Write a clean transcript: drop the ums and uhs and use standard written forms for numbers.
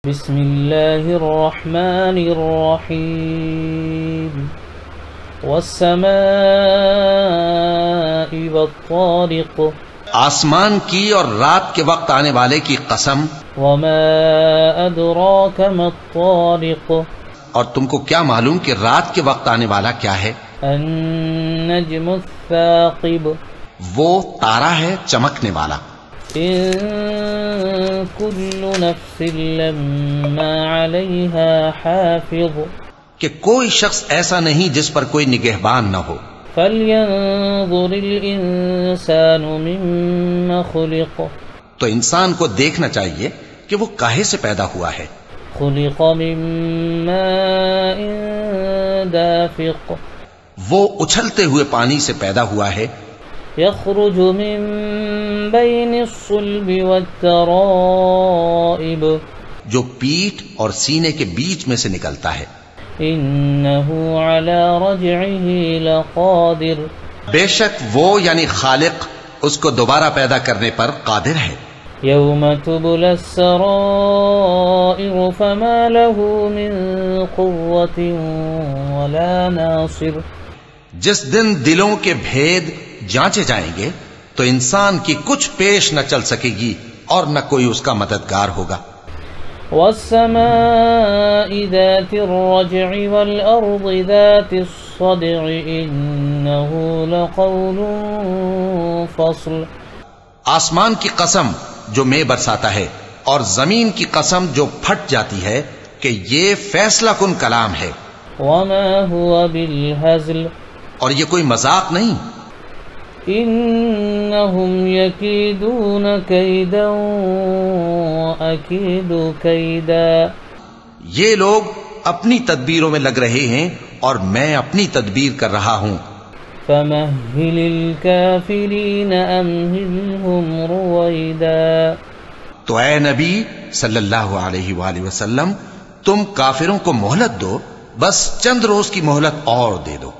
بسم اللہ الرحمن الرحیم والسماء والطارق آسمان کی اور رات کے وقت آنے والے کی قسم. وما ادراک ما الطارق اور تم کو کیا معلوم کہ رات کے وقت آنے والا کیا ہے؟ النجم الثاقب وہ تارا ہے چمکنے والا. ان كل نفس لما عليها حافظ کہ کوئی شخص ایسا نہیں جس پر کوئی نگہبان نہ ہو. فلينظر الانسان مما خلق تو انسان کو دیکھنا چاہیے کہ وہ کاہے سے پیدا ہوا ہے. خلق من ماء دافق وہ اچھلتے ہوئے پانی سے پیدا ہوا ہے. يخرج من بين الصلب والترائب جو پیٹھ اور سینے کے بیچ میں سے نکلتا ہے. انه على رجعه لقادر بے شک وہ یعنی خالق اس کو دوبارہ پیدا کرنے پر قادر ہے. يوم تبلى السرائر فما له من قوة ولا ناصر جس دن دلوں کے بھید جانچے جائیں گے تو انسان کی کچھ پیش نہ چل سکے گی اور نہ کوئی اس کا مددگار ہوگا. والسماء ذات الرجع والأرض ذات الصدع إنه لقول فصل آسمان کی قسم جو میں برساتا ہے اور زمین کی قسم جو پھٹ جاتی ہے کہ یہ فیصلہ کن کلام ہے. وما هو بالهزل اور یہ کوئی مذاق نہیں. انہم یکیدون کیدا اکید کیدا یہ لوگ اپنی تدبیروں میں لگ رہے ہیں اور میں اپنی تدبیر کر رہا ہوں. فمہل الکافرین امہلہم رویدا تو اے نبی صلی اللہ علیہ وآلہ وسلم تم کافروں کو مہلت دو، بس چند روز کی مہلت اور دے دو.